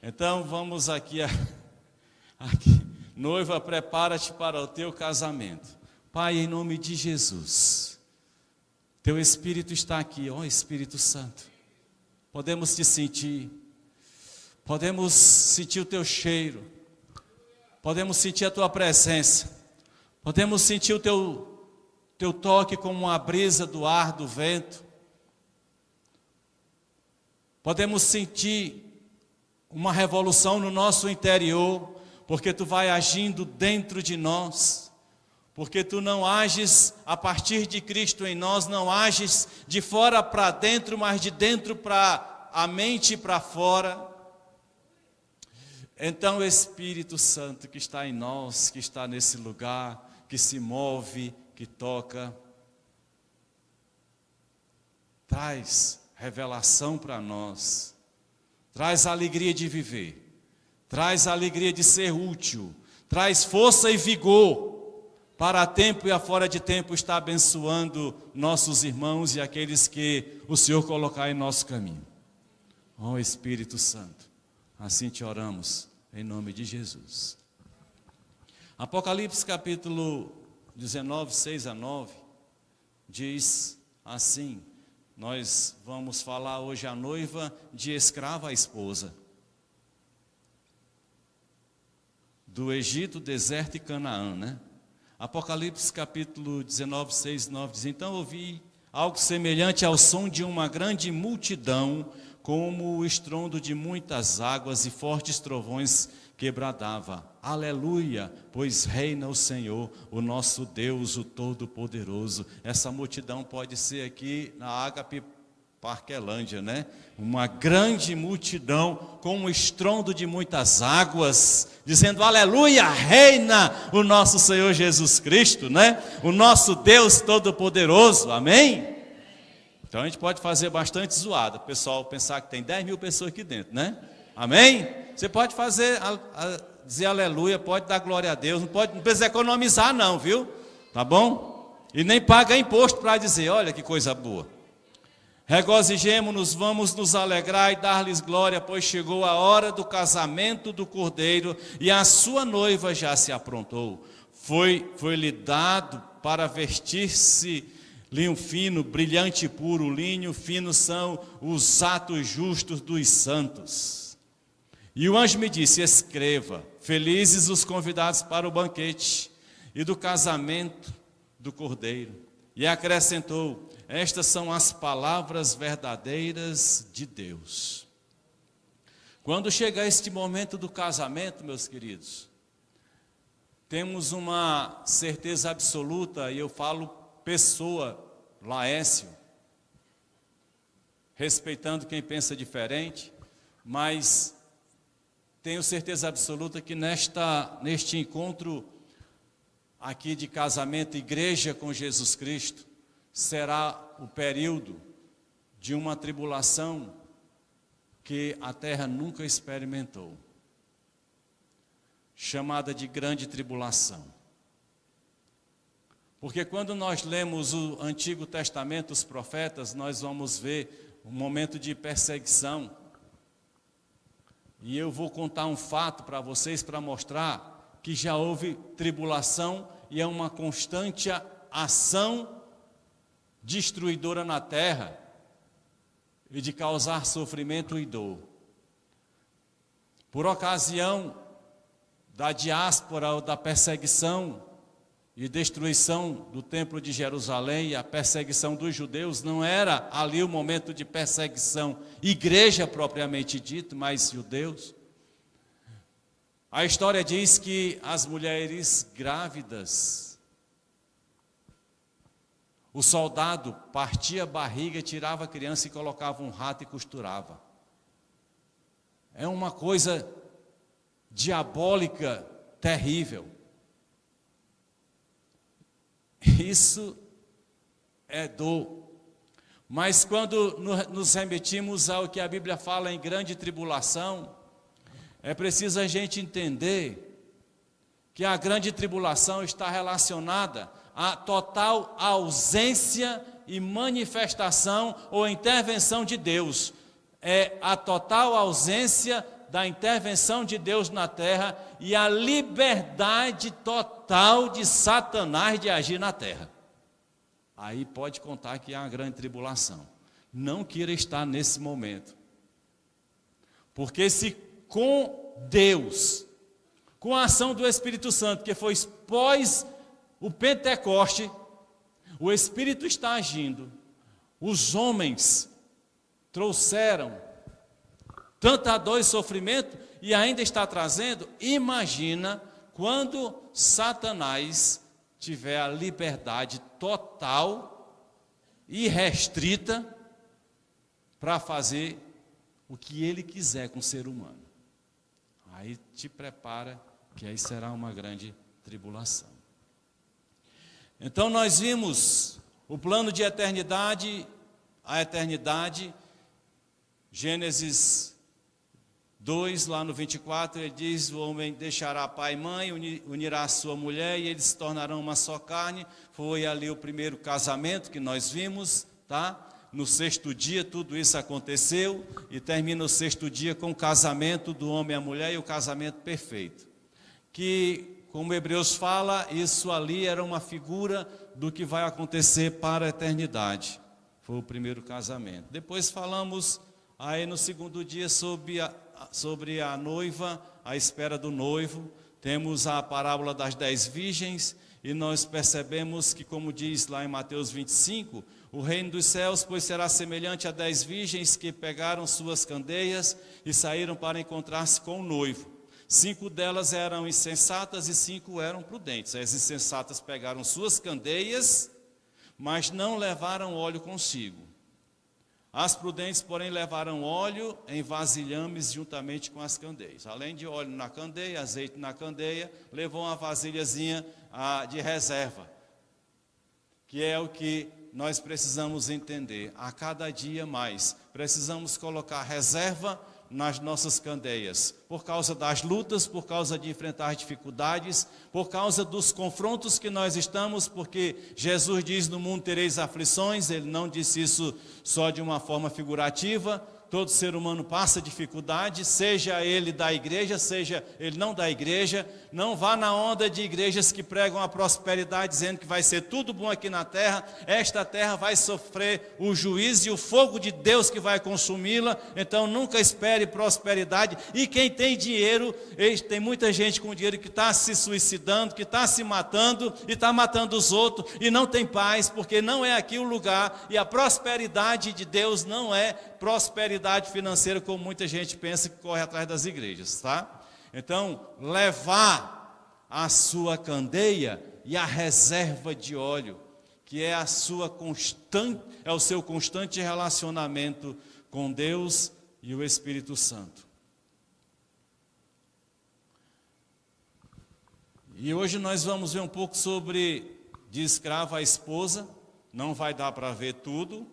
Então vamos aqui. Noiva, prepara-te para o teu casamento. Pai, em nome de Jesus, teu Espírito está aqui, ó Espírito Santo. Podemos te sentir, podemos sentir o teu cheiro, podemos sentir a tua presença, podemos sentir o teu toque como uma brisa do ar, do vento. Podemos sentir uma revolução no nosso interior, porque tu vai agindo dentro de nós, porque tu não ages a partir de Cristo em nós, não ages de fora para dentro, mas de dentro para a mente e para fora. Então o Espírito Santo que está em nós, que está nesse lugar, que se move, que toca, traz revelação para nós, traz alegria de viver, traz alegria de ser útil, traz força e vigor para a tempo e a fora de tempo estar abençoando nossos irmãos e aqueles que o Senhor colocar em nosso caminho. Ó Espírito Santo, assim te oramos, em nome de Jesus. Apocalipse capítulo 19, 6 a 9, diz assim: nós vamos falar hoje a noiva de escrava a esposa. Do Egito, deserto e Canaã, né? Apocalipse capítulo 19, 6 e 9 diz: então ouvi algo semelhante ao som de uma grande multidão, como o estrondo de muitas águas e fortes trovões que bradava: aleluia, pois reina o Senhor, o nosso Deus, o Todo-Poderoso. Essa multidão pode ser aqui na Ágape Parquelândia, né? Uma grande multidão com um estrondo de muitas águas, dizendo: aleluia, reina o nosso Senhor Jesus Cristo, né? O nosso Deus Todo-Poderoso, amém? Então a gente pode fazer bastante zoada, o pessoal pensar que tem 10 mil pessoas aqui dentro, né? Amém? Você pode fazer, dizer aleluia, pode dar glória a Deus, não precisa economizar não, viu? Tá bom? E nem paga imposto para dizer: olha que coisa boa. Regozijemo-nos, vamos nos alegrar e dar-lhes glória, pois chegou a hora do casamento do Cordeiro e a sua noiva já se aprontou. Foi-lhe dado para vestir-se linho fino, brilhante e puro. Linho fino são os atos justos dos santos. E o anjo me disse: escreva, felizes os convidados para o banquete e do casamento do Cordeiro. E acrescentou: estas são as palavras verdadeiras de Deus. Quando chega este momento do casamento, meus queridos, temos uma certeza absoluta, e eu falo pessoa, Laércio, respeitando quem pensa diferente, mas tenho certeza absoluta que neste encontro aqui de casamento, igreja com Jesus Cristo, será o período de uma tribulação que a terra nunca experimentou, chamada de grande tribulação. Porque quando nós lemos o Antigo Testamento, os profetas, nós vamos ver um momento de perseguição. E eu vou contar um fato para vocês para mostrar que já houve tribulação e é uma constante ação destruidora na terra e de causar sofrimento e dor. Por ocasião da diáspora ou da perseguição e destruição do templo de Jerusalém e a perseguição dos judeus, não era ali o momento de perseguição, igreja propriamente dito, mas judeus. A história diz que as mulheres grávidas, o soldado partia a barriga, tirava a criança e colocava um rato e costurava. É uma coisa diabólica, terrível. Isso é dor. Mas quando nos remetimos ao que a Bíblia fala em grande tribulação, é preciso a gente entender que a grande tribulação está relacionada à total ausência e manifestação ou intervenção de Deus. É a total ausência da intervenção de Deus na terra e a liberdade total de Satanás de agir na terra. Aí pode contar que há uma grande tribulação. Não queira estar nesse momento. Porque se com Deus, com a ação do Espírito Santo, que foi pós o Pentecoste, o Espírito está agindo, os homens trouxeram tanta dor e sofrimento e ainda está trazendo, imagina quando Satanás tiver a liberdade total e restrita para fazer o que ele quiser com o ser humano. Aí te prepara que aí será uma grande tribulação. Então nós vimos o plano de eternidade, a eternidade, Gênesis 2, lá no 24, ele diz, o homem deixará pai e mãe, unirá a sua mulher e eles se tornarão uma só carne. Foi ali o primeiro casamento que nós vimos, tá? No sexto dia tudo isso aconteceu e termina o sexto dia com o casamento do homem e a mulher e o casamento perfeito. Que, como Hebreus fala, isso ali era uma figura do que vai acontecer para a eternidade. Foi o primeiro casamento. Depois falamos aí no segundo dia sobre a noiva, a espera do noivo. Temos a parábola das 10 virgens e nós percebemos que, como diz lá em Mateus 25, o reino dos céus, pois será semelhante a 10 virgens que pegaram suas candeias e saíram para encontrar-se com o noivo. 5 delas eram insensatas e 5 eram prudentes. As insensatas pegaram suas candeias, mas não levaram óleo consigo. As prudentes, porém, levaram óleo em vasilhames juntamente com as candeias. Além de óleo na candeia, azeite na candeia, levou uma vasilhazinha de reserva, que é o que nós precisamos entender. A cada dia mais, precisamos colocar reserva nas nossas candeias, por causa das lutas, por causa de enfrentar dificuldades, por causa dos confrontos que nós estamos, porque Jesus diz, no mundo tereis aflições. Ele não disse isso só de uma forma figurativa. Todo ser humano passa dificuldade, seja ele da igreja, seja ele não da igreja. Não vá na onda de igrejas que pregam a prosperidade, dizendo que vai ser tudo bom aqui na terra. Esta terra vai sofrer o juízo e o fogo de Deus que vai consumi-la. Então nunca espere prosperidade. E quem tem dinheiro, tem muita gente com dinheiro que está se suicidando, que está se matando e está matando os outros e não tem paz, porque não é aqui o lugar. E a prosperidade de Deus não é prosperidade financeira, como muita gente pensa que corre atrás das igrejas, tá? Então, levar a sua candeia e a reserva de óleo, que é o seu constante relacionamento com Deus e o Espírito Santo. E hoje nós vamos ver um pouco sobre de escrava a esposa. Não vai dar para ver tudo,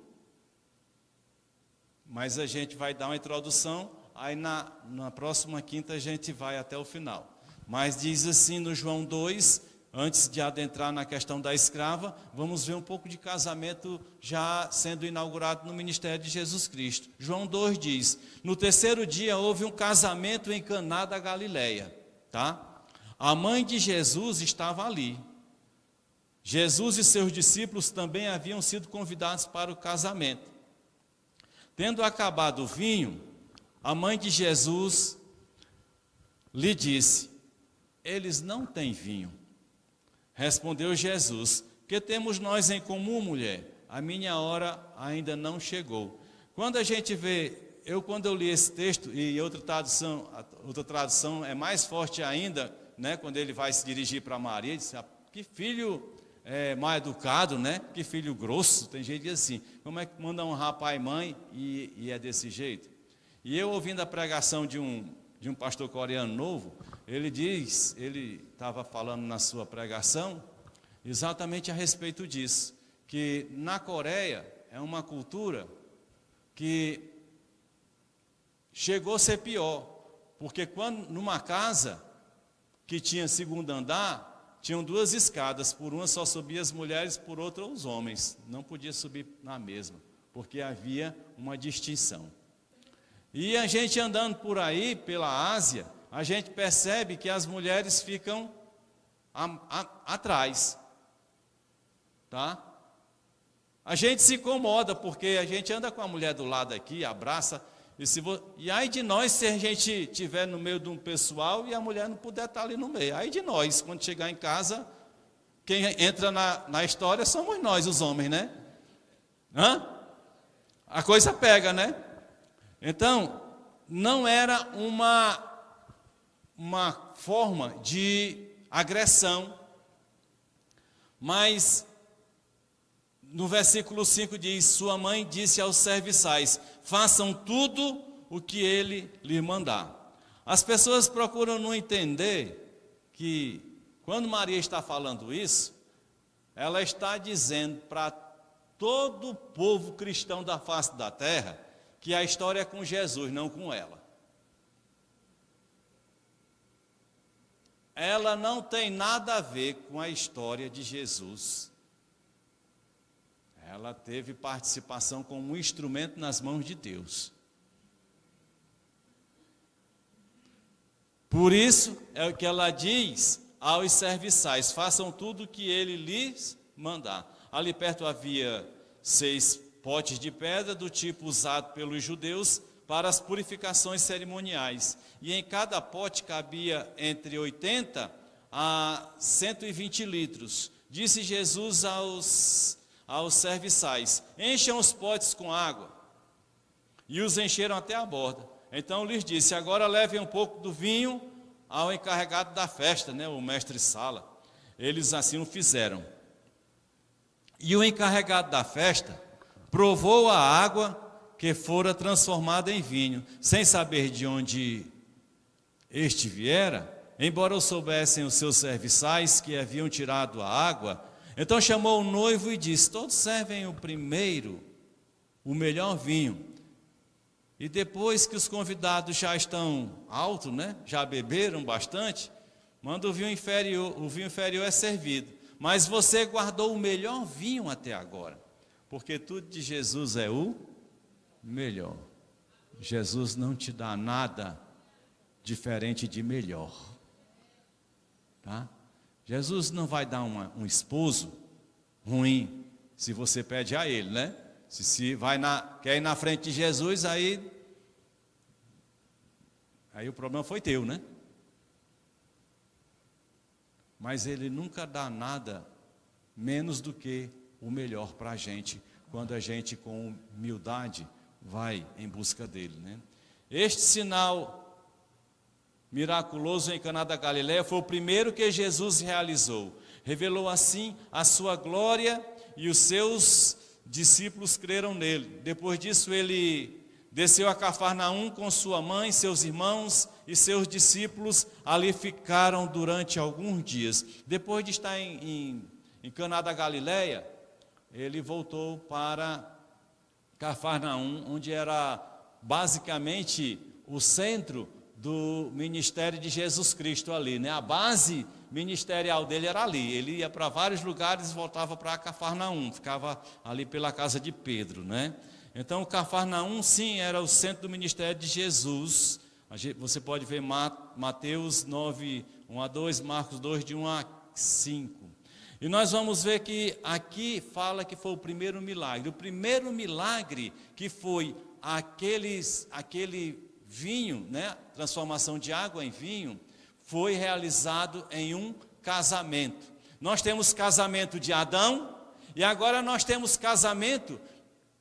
mas a gente vai dar uma introdução, aí na próxima quinta a gente vai até o final. Mas diz assim no João 2, antes de adentrar na questão da escrava, vamos ver um pouco de casamento já sendo inaugurado no ministério de Jesus Cristo. João 2 diz, no terceiro dia houve um casamento em Caná da Galileia, tá? A mãe de Jesus estava ali. Jesus e seus discípulos também haviam sido convidados para o casamento. Tendo acabado o vinho, a mãe de Jesus lhe disse, eles não têm vinho. Respondeu Jesus, que temos nós em comum, mulher? A minha hora ainda não chegou. Quando a gente vê, quando eu li esse texto, e outra tradução é mais forte ainda, né, quando ele vai se dirigir para Maria, ele disse, que filho mal educado, né? Que filho grosso. Tem gente que diz assim, como é que manda honrar pai e mãe e é desse jeito? E eu ouvindo a pregação de um pastor coreano novo, ele estava falando na sua pregação exatamente a respeito disso, que na Coreia é uma cultura que chegou a ser pior, porque quando numa casa que tinha segundo andar, tinham 2 escadas, por uma só subia as mulheres, por outra os homens. Não podia subir na mesma, porque havia uma distinção. E a gente andando por aí, pela Ásia, a gente percebe que as mulheres ficam atrás, tá? A gente se incomoda, porque a gente anda com a mulher do lado aqui, abraça, e aí de nós se a gente estiver no meio de um pessoal e a mulher não puder estar ali no meio. Aí de nós, quando chegar em casa, quem entra na história somos nós, os homens, né? A coisa pega, né? Então, não era uma forma de agressão, mas no versículo 5 diz: sua mãe disse aos serviçais: façam tudo o que ele lhe mandar. As pessoas procuram não entender que, quando Maria está falando isso, ela está dizendo para todo o povo cristão da face da terra que a história é com Jesus, não com ela. Ela não tem nada a ver com a história de Jesus. Ela teve participação como um instrumento nas mãos de Deus. Por isso é o que ela diz aos serviçais: façam tudo o que ele lhes mandar. Ali perto havia 6 potes de pedra do tipo usado pelos judeus para as purificações cerimoniais. E em cada pote cabia entre 80 a 120 litros. Disse Jesus aos serviçais: encham os potes com água. E os encheram até a borda. Então lhes disse: agora levem um pouco do vinho ao encarregado da festa, né, o mestre-sala. Eles assim o fizeram. E o encarregado da festa provou a água que fora transformada em vinho, sem saber de onde este viera, embora o soubessem os seus serviçais que haviam tirado a água. Então chamou o noivo e disse: todos servem o primeiro, o melhor vinho. E depois que os convidados já estão altos, né, já beberam bastante, manda o vinho inferior é servido. Mas você guardou o melhor vinho até agora, porque tudo de Jesus é o melhor. Jesus não te dá nada diferente de melhor, tá? Jesus não vai dar um esposo ruim se você pede a ele, né? Se quer ir na frente de Jesus, aí o problema foi teu, né? Mas ele nunca dá nada menos do que o melhor para a gente, quando a gente com humildade vai em busca dele, né? Este sinal miraculoso em Caná da Galileia foi o primeiro que Jesus realizou. Revelou assim a sua glória e os seus discípulos creram nele. Depois disso ele desceu a Cafarnaum com sua mãe, seus irmãos e seus discípulos. Ali ficaram durante alguns dias. Depois de estar em Caná da Galileia, ele voltou para Cafarnaum, onde era basicamente o centro do ministério de Jesus Cristo ali, né? A base ministerial dele era ali. Ele ia para vários lugares e voltava para Cafarnaum, ficava ali pela casa de Pedro, né? Então Cafarnaum sim era o centro do ministério de Jesus. Você pode ver Mateus 9, 1 a 2, Marcos 2, de 1 a 5. E nós vamos ver que aqui fala que foi o primeiro milagre. O primeiro milagre que foi aquele vinho, né, transformação de água em vinho, foi realizado em um casamento. Nós temos casamento de Adão e agora nós temos casamento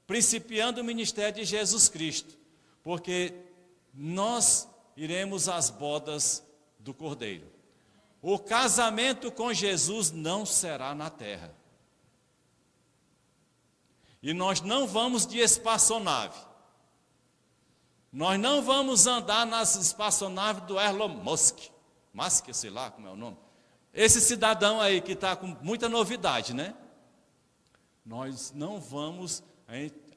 principiando o ministério de Jesus Cristo, porque nós iremos às bodas do Cordeiro. O casamento com Jesus não será na terra. E nós não vamos de espaçonave. Nós não vamos andar nas espaçonaves do Elon Musk, sei lá como é o nome. Esse cidadão aí que está com muita novidade, né? Nós não vamos,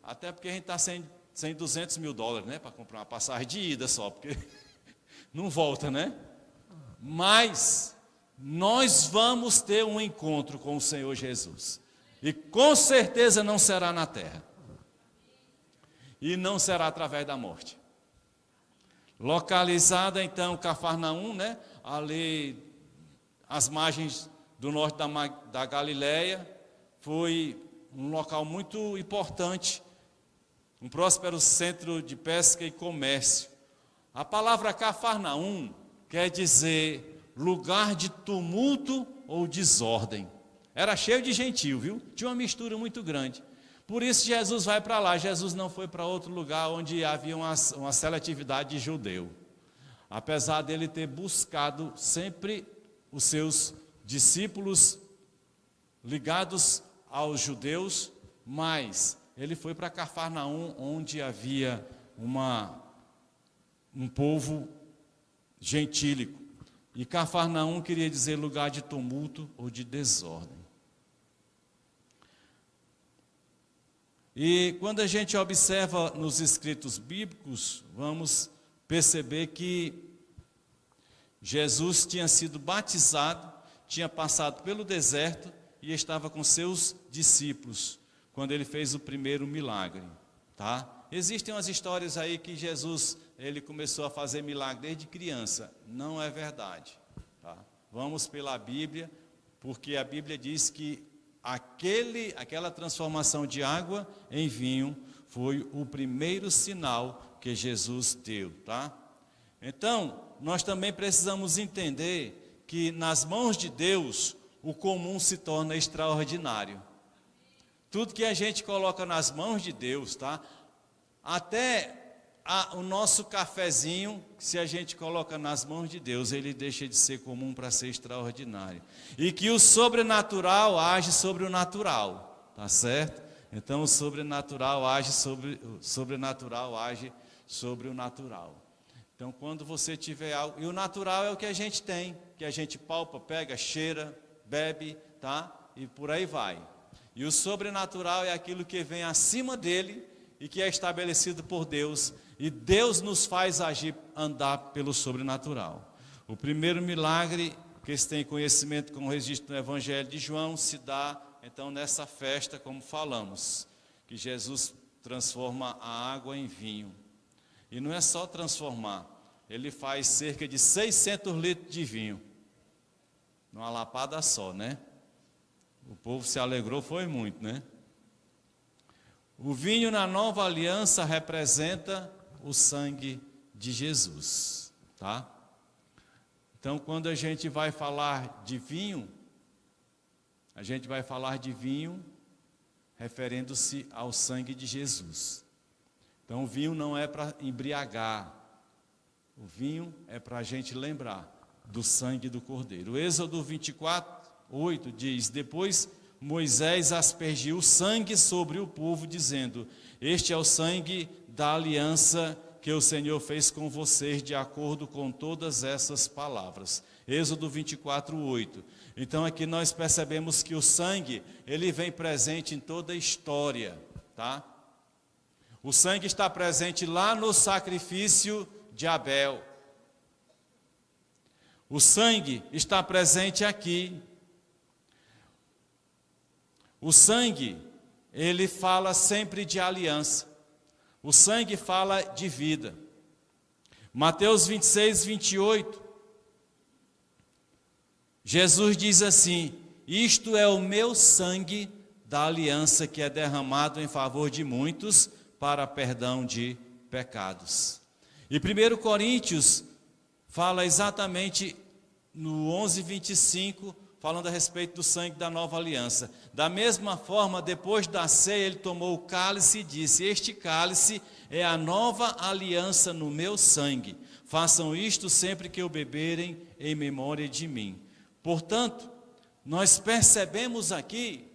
até porque a gente está sem $200 mil, né? Para comprar uma passagem de ida só, porque não volta, né? Mas nós vamos ter um encontro com o Senhor Jesus. E com certeza não será na terra. E não será através da morte. Localizada então Cafarnaum, né? Ali às margens do norte da Galileia, foi um local muito importante, um próspero centro de pesca e comércio. A palavra Cafarnaum quer dizer lugar de tumulto ou desordem. Era cheio de gentio, viu? Tinha uma mistura muito grande. Por isso Jesus vai para lá. Jesus não foi para outro lugar onde havia uma seletividade de judeu. Apesar dele ter buscado sempre os seus discípulos ligados aos judeus, mas ele foi para Cafarnaum, onde havia um povo gentílico. E Cafarnaum queria dizer lugar de tumulto ou de desordem. E quando a gente observa nos escritos bíblicos, vamos perceber que Jesus tinha sido batizado, tinha passado pelo deserto e estava com seus discípulos quando ele fez o primeiro milagre, tá? Existem umas histórias aí que Jesus, ele começou a fazer milagre desde criança. Não é verdade, tá? Vamos pela Bíblia, porque a Bíblia diz que aquela transformação de água em vinho foi o primeiro sinal que Jesus deu, tá? Então, nós também precisamos entender que nas mãos de Deus, o comum se torna extraordinário. Tudo que a gente coloca nas mãos de Deus, tá? Até o nosso cafezinho, se a gente coloca nas mãos de Deus, ele deixa de ser comum para ser extraordinário. E que o sobrenatural age sobre o natural, tá certo? Então o sobrenatural age sobre o natural. Então quando você tiver algo, e o natural é o que a gente tem, que a gente palpa, pega, cheira, bebe, tá? E por aí vai. E o sobrenatural é aquilo que vem acima dele e que é estabelecido por Deus, e Deus nos faz agir, andar pelo sobrenatural. O primeiro milagre que se tem conhecimento com o registro no Evangelho de João se dá, então, nessa festa, como falamos, que Jesus transforma a água em vinho. E não é só transformar, ele faz cerca de 600 litros de vinho, numa lapada só, né? O povo se alegrou, foi muito, né? O vinho na nova aliança representa o sangue de Jesus, tá? Então, quando a gente vai falar de vinho, a gente vai falar de vinho referindo-se ao sangue de Jesus. Então, o vinho não é para embriagar, o vinho é para a gente lembrar do sangue do Cordeiro. O Êxodo 24:8 diz: depois Moisés aspergiu o sangue sobre o povo, dizendo: este é o sangue da aliança que o Senhor fez com vocês, de acordo com todas essas palavras. Êxodo 24:8. Então aqui nós percebemos que o sangue, ele vem presente em toda a história, tá? O sangue está presente lá no sacrifício de Abel. O sangue está presente aqui. O sangue, ele fala sempre de aliança. O sangue fala de vida. Mateus 26:28. Jesus diz assim: isto é o meu sangue da aliança que é derramado em favor de muitos para perdão de pecados. E 1 Coríntios fala exatamente no 11:25, falando a respeito do sangue da nova aliança. Da mesma forma, depois da ceia, ele tomou o cálice e disse: este cálice é a nova aliança no meu sangue. Façam isto sempre que o beberem em memória de mim. Portanto, nós percebemos aqui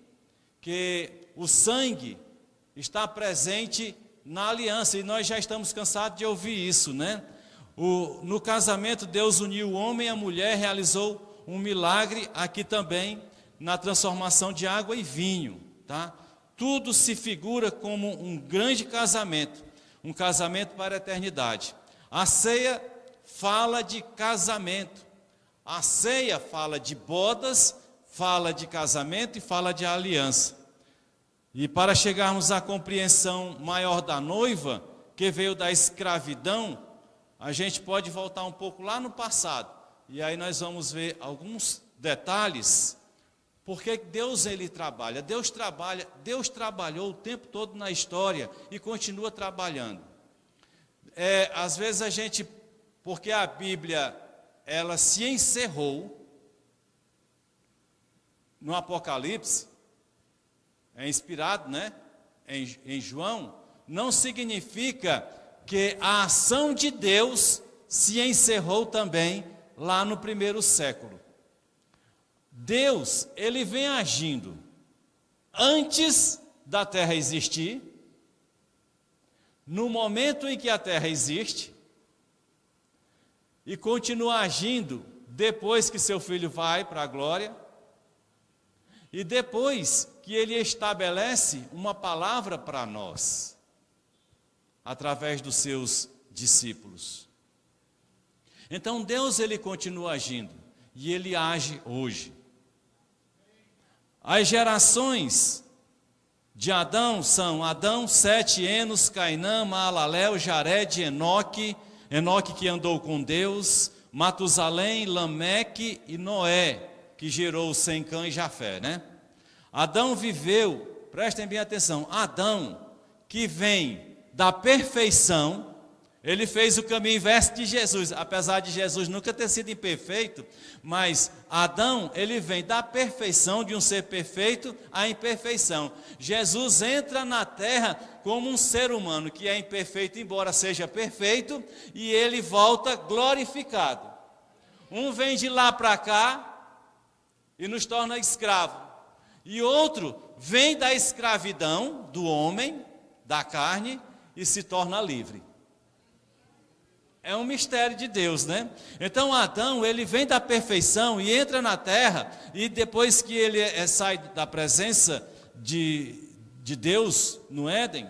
que o sangue está presente na aliança, e nós já estamos cansados de ouvir isso, né? No casamento, Deus uniu o homem e a mulher, realizou um milagre aqui também, na transformação de água em vinho, tá? Tudo se figura como um grande casamento, um casamento para a eternidade. A ceia fala de casamento, a ceia fala de bodas, fala de casamento e fala de aliança. E para chegarmos à compreensão maior da noiva, que veio da escravidão, a gente pode voltar um pouco lá no passado, e aí nós vamos ver alguns detalhes, porque Deus ele trabalha. Deus trabalhou o tempo todo na história e continua trabalhando. Às vezes a gente, porque a Bíblia, ela se encerrou no Apocalipse, é inspirado, né, em João, não significa que a ação de Deus se encerrou também lá no primeiro século. Deus, ele vem agindo antes da terra existir, no momento em que a terra existe, e continua agindo depois que seu filho vai para a glória, e depois que ele estabelece uma palavra para nós, através dos seus discípulos. Então Deus ele continua agindo, e ele age hoje. As gerações de Adão são Adão, Sete, Enos, Cainã, Maalalel, Jared, Enoque que andou com Deus, Matusalém, Lameque e Noé, que gerou Sem, Cã e Jafé, né? Adão viveu, prestem bem atenção, Adão, que vem da perfeição, ele fez o caminho inverso de Jesus, apesar de Jesus nunca ter sido imperfeito, mas Adão, ele vem da perfeição, de um ser perfeito à imperfeição. Jesus entra na terra como um ser humano que é imperfeito, embora seja perfeito, e ele volta glorificado. Um vem de lá para cá e nos torna escravo, e outro vem da escravidão do homem, da carne, e se torna livre. É um mistério de Deus, né? Então Adão, ele vem da perfeição e entra na terra, e depois que ele sai da presença de Deus no Éden,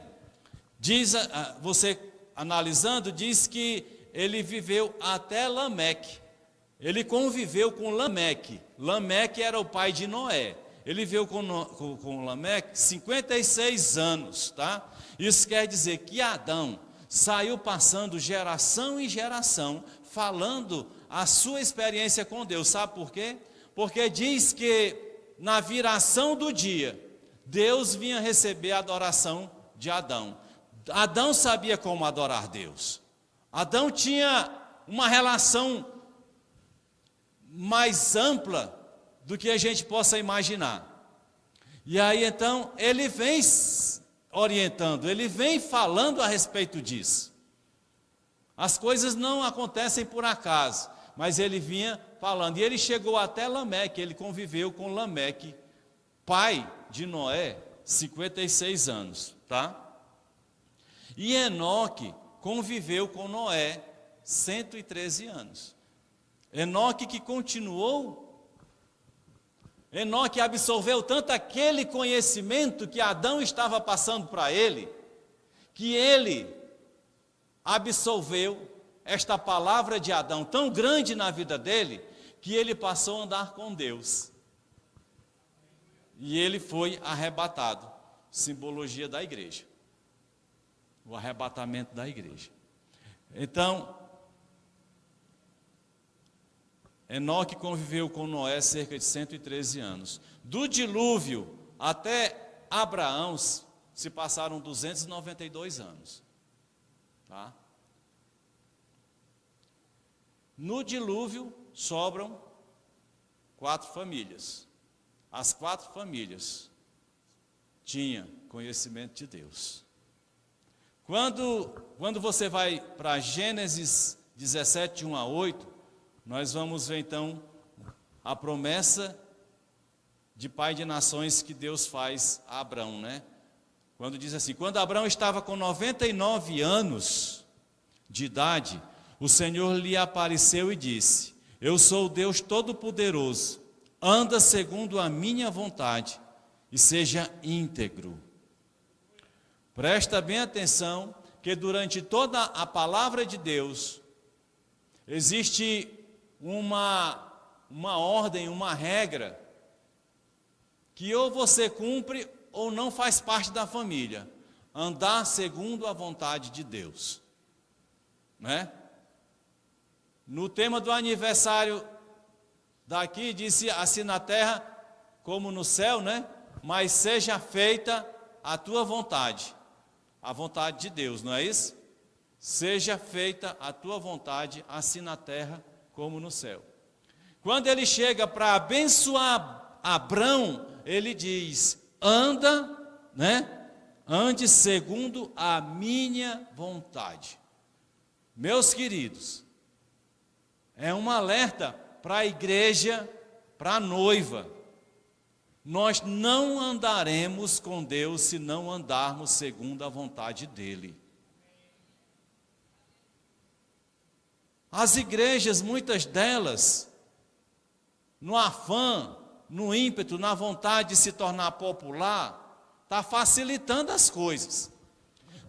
diz, você analisando, diz que ele viveu até Lameque. Ele conviveu com Lameque. Lameque era o pai de Noé. Ele viveu com Lameque 56 anos, tá? Isso quer dizer que Adão saiu passando geração em geração, falando a sua experiência com Deus. Sabe por quê? Porque diz que na viração do dia, Deus vinha receber a adoração de Adão. Adão sabia como adorar Deus. Adão tinha uma relação mais ampla do que a gente possa imaginar. E aí então ele vem orientando, ele vem falando a respeito disso. As coisas não acontecem por acaso, mas ele vinha falando. E ele chegou até Lameque, ele conviveu com Lameque, pai de Noé, 56 anos, tá? E Enoque conviveu com Noé 113 anos. Enoque que continuou, Enoque absorveu tanto aquele conhecimento que Adão estava passando para ele, que ele absorveu esta palavra de Adão tão grande na vida dele, que ele passou a andar com Deus. E ele foi arrebatado, simbologia da igreja, o arrebatamento da igreja. Então, Enoque conviveu com Noé cerca de 113 anos. Do dilúvio até Abraão se passaram 292 anos. Tá? No dilúvio sobram 4 famílias. As 4 famílias tinham conhecimento de Deus. Quando você vai para Gênesis 17, 1 a 8, nós vamos ver então a promessa de pai de nações que Deus faz a Abrão, né? Quando diz assim: quando Abrão estava com 99 anos de idade, o Senhor lhe apareceu e disse: eu sou o Deus Todo-Poderoso, anda segundo a minha vontade e seja íntegro. Presta bem atenção que durante toda a palavra de Deus existe uma ordem, uma regra, que ou você cumpre ou não faz parte da família. Andar segundo a vontade de Deus, né? No tema do aniversário daqui, disse assim na terra como no céu, né? Mas seja feita a tua vontade, a vontade de Deus, não é isso? Seja feita a tua vontade, assim na terra como no céu. Quando ele chega para abençoar Abrão, ele diz: anda, né? Ande segundo a minha vontade. Meus queridos, é um alerta para a igreja, para a noiva. Nós não andaremos com Deus se não andarmos segundo a vontade dEle. As igrejas, muitas delas, no afã, no ímpeto, na vontade de se tornar popular, está facilitando as coisas.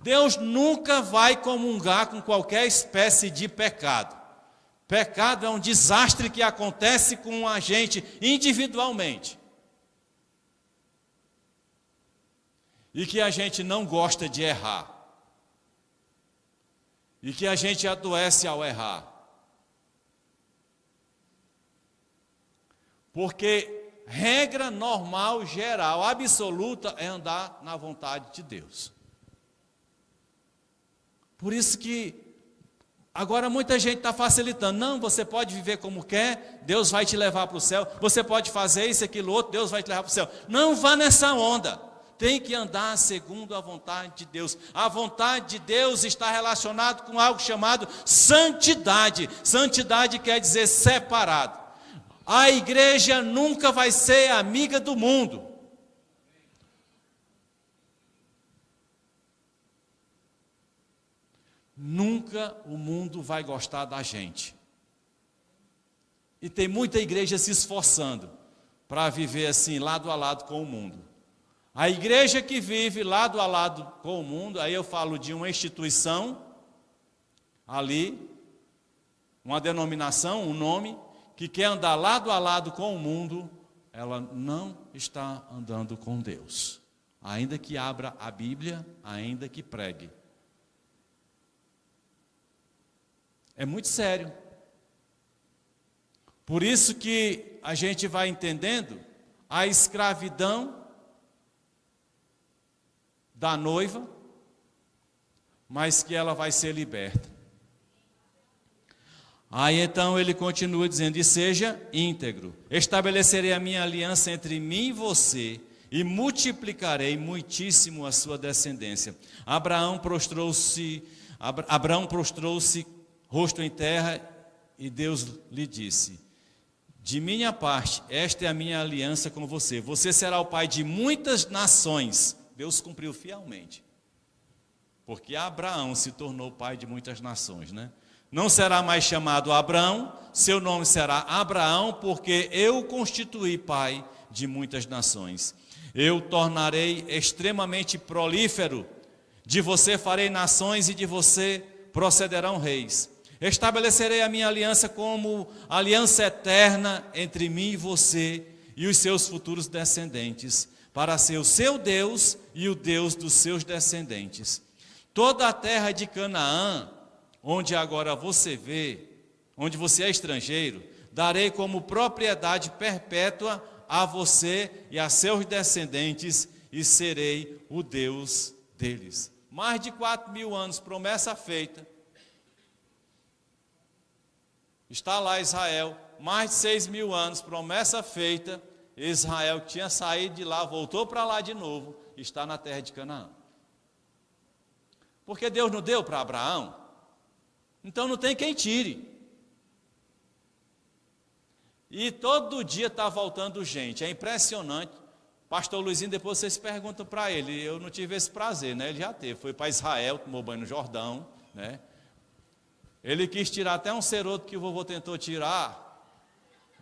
Deus nunca vai comungar com qualquer espécie de pecado. Pecado é um desastre que acontece com a gente individualmente. E que a gente não gosta de errar. E que a gente adoece ao errar. Porque regra normal, geral, absoluta é andar na vontade de Deus. Por isso que agora muita gente está facilitando. Não, você pode viver como quer, Deus vai te levar para o céu. Você pode fazer isso, aquilo, outro, Deus vai te levar para o céu. Não vá nessa onda. Tem que andar segundo a vontade de Deus. A vontade de Deus está relacionada com algo chamado santidade. Santidade quer dizer separado. A igreja nunca vai ser amiga do mundo. Nunca o mundo vai gostar da gente. E tem muita igreja se esforçando para viver assim, lado a lado com o mundo. A igreja que vive lado a lado com o mundo, aí eu falo de uma instituição, ali, uma denominação, um nome, que quer andar lado a lado com o mundo, ela não está andando com Deus. Ainda que abra a Bíblia, ainda que pregue. É muito sério. Por isso que a gente vai entendendo a escravidão da noiva, mas que ela vai ser liberta. Aí então ele continua dizendo: e seja íntegro, estabelecerei a minha aliança entre mim e você, e multiplicarei muitíssimo a sua descendência. Abraão prostrou-se, rosto em terra, e Deus lhe disse: de minha parte, esta é a minha aliança com você. Você será o pai de muitas nações. Deus cumpriu fielmente. Porque Abraão se tornou pai de muitas nações, né? Não será mais chamado Abrão, seu nome será Abraão, porque eu o constituí pai de muitas nações. Eu tornarei extremamente prolífero, de você farei nações e de você procederão reis. Estabelecerei a minha aliança como aliança eterna entre mim e você e os seus futuros descendentes, para ser o seu Deus e o Deus dos seus descendentes. Toda a terra de Canaã, onde agora você vê, onde você é estrangeiro, darei como propriedade perpétua a você e a seus descendentes, e serei o Deus deles. Mais de 4.000 anos, promessa feita. Está lá Israel, mais de 6.000 anos, promessa feita. Israel que tinha saído de lá, voltou para lá de novo, está na terra de Canaã. Porque Deus não deu para Abraão, então não tem quem tire. E todo dia está voltando gente, é impressionante. Pastor Luizinho, depois vocês perguntam para ele, eu não tive esse prazer, né? Ele já teve, foi para Israel, tomou banho no Jordão, né? Ele quis tirar até um ceroto que o vovô tentou tirar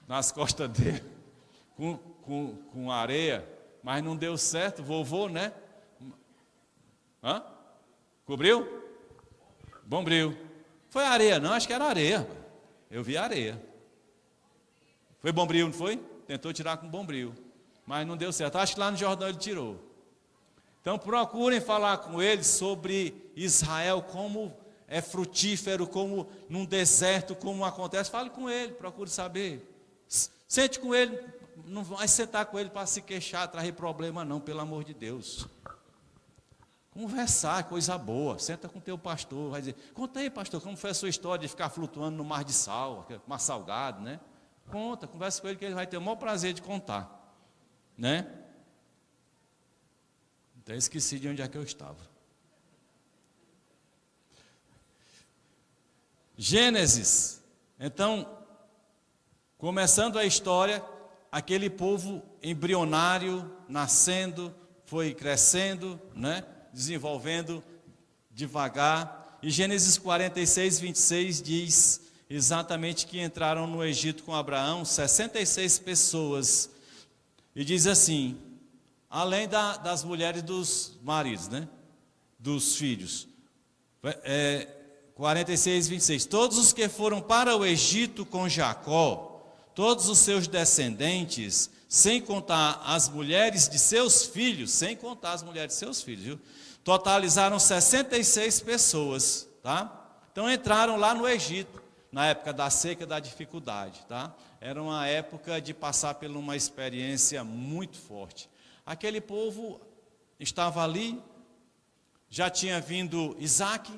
nas costas dele. Com areia, mas não deu certo, vovô, né? Hã? Cobriu? Bombril. Foi areia, não, acho que era areia. Eu vi areia. Foi bombril, não foi? Tentou tirar com bombril, mas não deu certo. Acho que lá no Jordão ele tirou. Então procurem falar com ele sobre Israel, como é frutífero como num deserto, como acontece, fale com ele, procure saber. Sente com ele, não vai sentar com ele para se queixar, trazer problema não, pelo amor de Deus. Conversar, coisa boa. Senta com o teu pastor, vai dizer, conta aí, pastor, como foi a sua história de ficar flutuando no mar de sal, mar salgado, né? Conversa com ele que ele vai ter o maior prazer de contar, né? Até esqueci de onde é que eu estava. Gênesis. Então, começando a história, aquele povo embrionário, nascendo, foi crescendo, né? Desenvolvendo devagar. E Gênesis 46, 26 diz exatamente que entraram no Egito com Abraão 66 pessoas. E diz assim, além das mulheres dos maridos, né? Dos filhos. 46, 26. Todos os que foram para o Egito com Jacó, todos os seus descendentes, sem contar as mulheres de seus filhos, viu? Totalizaram 66 pessoas, tá? Então entraram lá no Egito, na época da seca, da dificuldade, tá? Era uma época de passar por uma experiência muito forte. Aquele povo estava ali, já tinha vindo Isaac,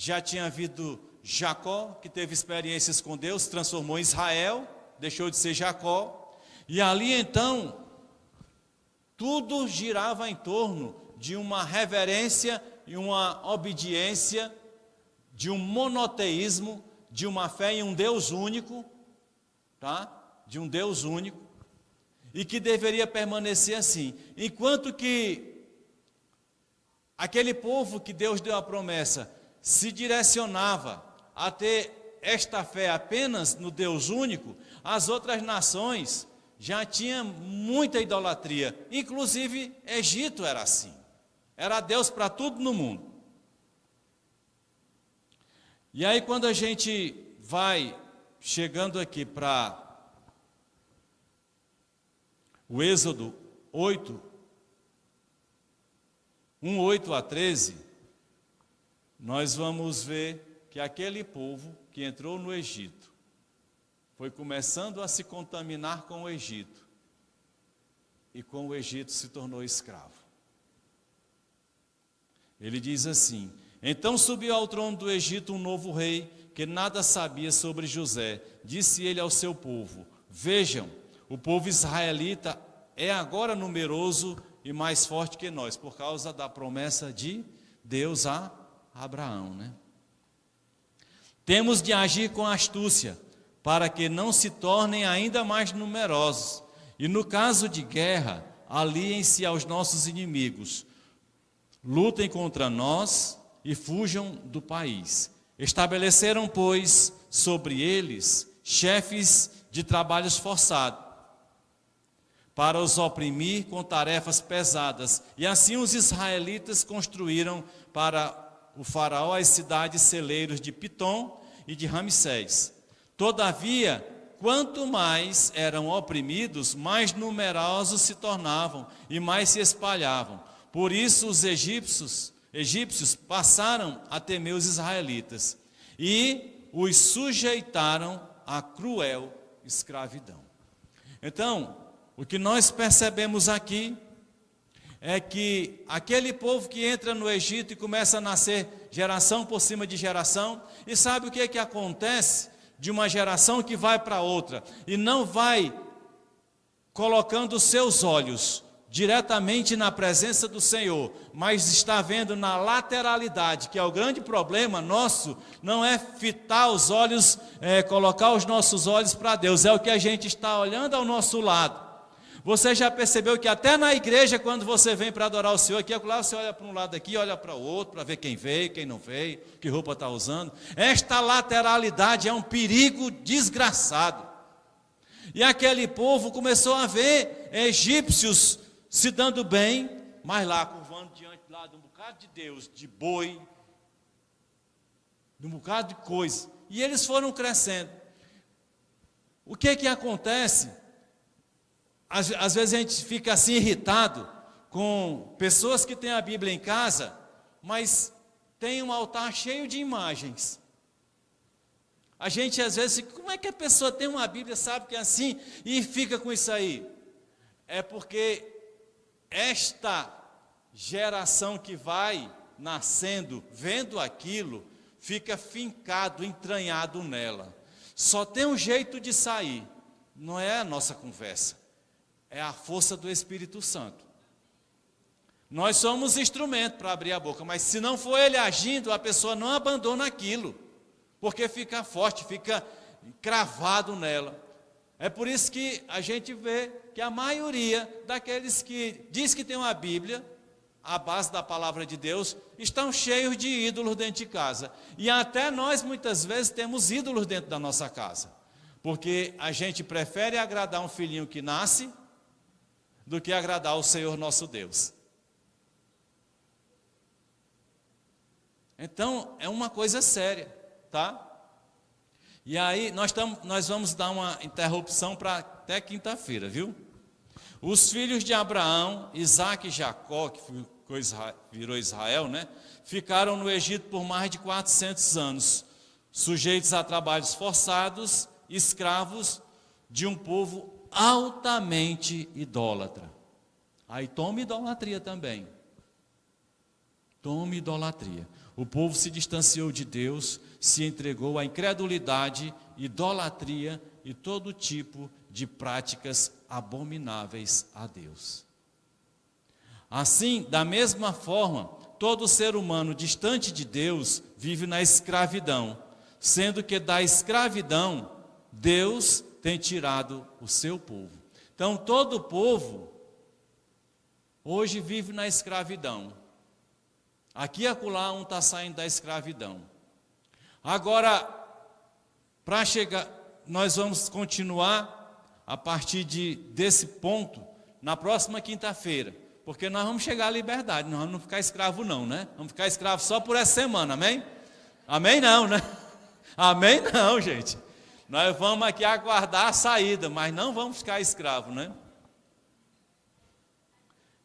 já tinha vindo Jacó, que teve experiências com Deus, transformou em Israel, deixou de ser Jacó, e ali então, tudo girava em torno de uma reverência e uma obediência, de um monoteísmo, de uma fé em um Deus único, tá? De um Deus único, e que deveria permanecer assim, enquanto que aquele povo que Deus deu a promessa, se direcionava a ter esta fé apenas no Deus único, as outras nações já tinham muita idolatria, inclusive Egito era assim, era Deus para tudo no mundo. E aí quando a gente vai chegando aqui para o Êxodo 8, 1:8 a 13, nós vamos ver que aquele povo que entrou no Egito foi começando a se contaminar com o Egito, e com o Egito se tornou escravo. Ele diz assim: então subiu ao trono do Egito um novo rei, que nada sabia sobre José. Disse ele ao seu povo: vejam, o povo israelita é agora numeroso e mais forte que nós, por causa da promessa de Deus a Abraão, né? Temos de agir com astúcia, para que não se tornem ainda mais numerosos. E no caso de guerra, aliem-se aos nossos inimigos. Lutem contra nós e fujam do país. Estabeleceram, pois, sobre eles chefes de trabalhos forçados, para os oprimir com tarefas pesadas. E assim os israelitas construíram para o faraó as cidades celeiros de Pitom e de Ramsés. Todavia, quanto mais eram oprimidos, mais numerosos se tornavam e mais se espalhavam. Por isso os egípcios passaram a temer os israelitas e os sujeitaram à cruel escravidão. Então, o que nós percebemos aqui é que aquele povo que entra no Egito e começa a nascer geração por cima de geração, e sabe o que é que acontece de uma geração que vai para outra e não vai colocando os seus olhos diretamente na presença do Senhor, mas está vendo na lateralidade, que é o grande problema nosso, não é fitar os olhos, colocar os nossos olhos para Deus, é o que a gente está olhando ao nosso lado. Você já percebeu que até na igreja, quando você vem para adorar o Senhor, aqui lá você olha para um lado aqui, olha para o outro, para ver quem veio, quem não veio, que roupa está usando. Esta lateralidade é um perigo desgraçado. E aquele povo começou a ver egípcios se dando bem, mas lá curvando diante lá de um bocado de Deus, de boi, de um bocado de coisa. E eles foram crescendo. O que que acontece? Às vezes a gente fica assim irritado com pessoas que têm a Bíblia em casa, mas tem um altar cheio de imagens. A gente às vezes fica, como é que a pessoa tem uma Bíblia, sabe que é assim, e fica com isso aí? É porque esta geração que vai nascendo, vendo aquilo, fica fincado, entranhado nela. Só tem um jeito de sair, não é a nossa conversa, é a força do Espírito Santo. Nós somos instrumento para abrir a boca, mas se não for ele agindo, a pessoa não abandona aquilo, porque fica forte, fica cravado nela. É por isso que a gente vê que a maioria daqueles que diz que tem uma Bíblia, a base da palavra de Deus, estão cheios de ídolos dentro de casa. E até nós muitas vezes temos ídolos dentro da nossa casa, porque a gente prefere agradar um filhinho que nasce do que agradar o Senhor nosso Deus. Então, é uma coisa séria, tá? E aí, nós vamos dar uma interrupção para até quinta-feira, viu? Os filhos de Abraão, Isaque e Jacó, que virou Israel, né? Ficaram no Egito por mais de 400 anos, sujeitos a trabalhos forçados, escravos de um povo altamente idólatra. Aí toma idolatria também. Toma idolatria. O povo se distanciou de Deus, se entregou à incredulidade, idolatria e todo tipo de práticas abomináveis a Deus. Assim, da mesma forma, todo ser humano distante de Deus vive na escravidão, sendo que da escravidão Deus tem tirado o seu povo. Então, todo povo hoje vive na escravidão. Aqui e acolá um está saindo da escravidão. Agora, para chegar, nós vamos continuar a partir desse ponto na próxima quinta-feira, porque nós vamos chegar à liberdade, nós vamos ficar escravo não, né? Vamos ficar escravo só por essa semana, amém? Amém não, né? Amém não, gente. Nós vamos aqui aguardar a saída, mas não vamos ficar escravo, né?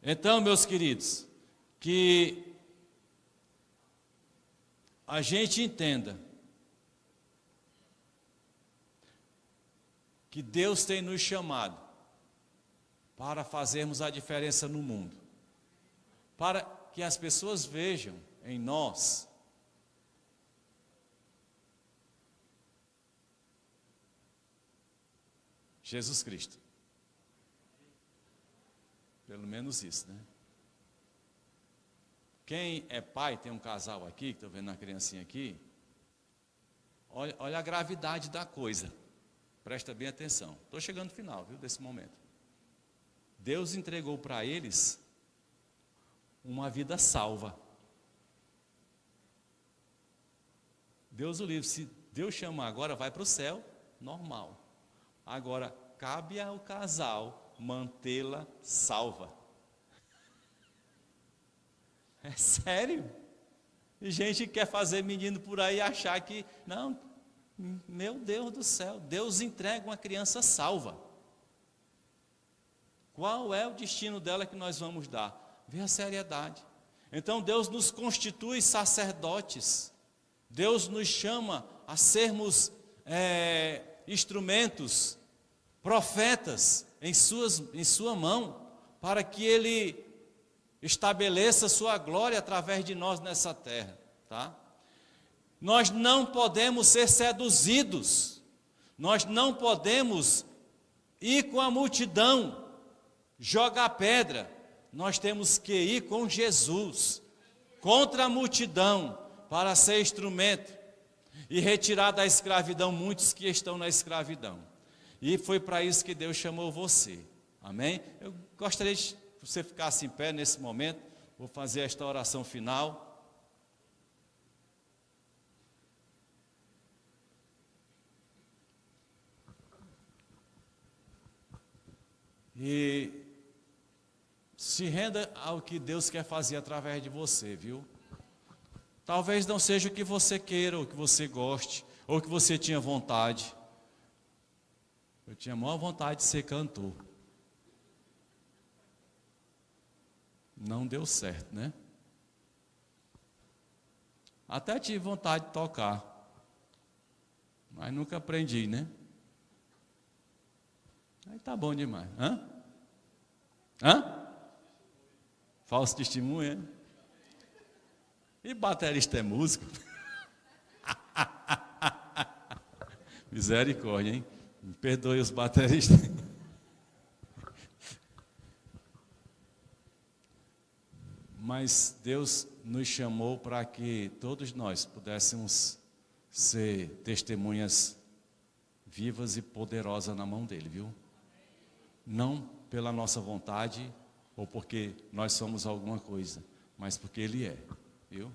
Então, meus queridos, que a gente entenda que Deus tem nos chamado para fazermos a diferença no mundo, para que as pessoas vejam em nós Jesus Cristo. Pelo menos isso, né? Quem é pai, tem um casal aqui, que estou vendo a criancinha aqui, olha a gravidade da coisa, presta bem atenção. Estou chegando no final, viu, desse momento. Deus entregou para eles uma vida salva. Deus o livre, se Deus chamar agora, vai para o céu, normal. Agora, cabe ao casal mantê-la salva. É sério? E gente quer fazer menino por aí e achar que, não, meu Deus do céu, Deus entrega uma criança salva. Qual é o destino dela que nós vamos dar? Vê a seriedade. Então Deus nos constitui sacerdotes. Deus nos chama a sermos instrumentos, profetas em sua mão, para que Ele estabeleça sua glória através de nós nessa terra, tá? Nós não podemos ser seduzidos, nós não podemos ir com a multidão, jogar pedra, nós temos que ir com Jesus, contra a multidão, para ser instrumento e retirar da escravidão muitos que estão na escravidão. E foi para isso que Deus chamou você, amém? Eu gostaria de você ficasse em pé nesse momento, vou fazer esta oração final. E se renda ao que Deus quer fazer através de você, viu? Talvez não seja o que você queira, ou o que você goste, ou o que você tinha vontade. Eu tinha a maior vontade de ser cantor. Não deu certo, né? Até tive vontade de tocar, mas nunca aprendi, né? Aí tá bom demais. Hã? Falso testemunho, é? E baterista é músico? Misericórdia, hein? Me perdoe os bateristas. Mas Deus nos chamou para que todos nós pudéssemos ser testemunhas vivas e poderosas na mão dele, viu? Não pela nossa vontade ou porque nós somos alguma coisa, mas porque ele é, viu?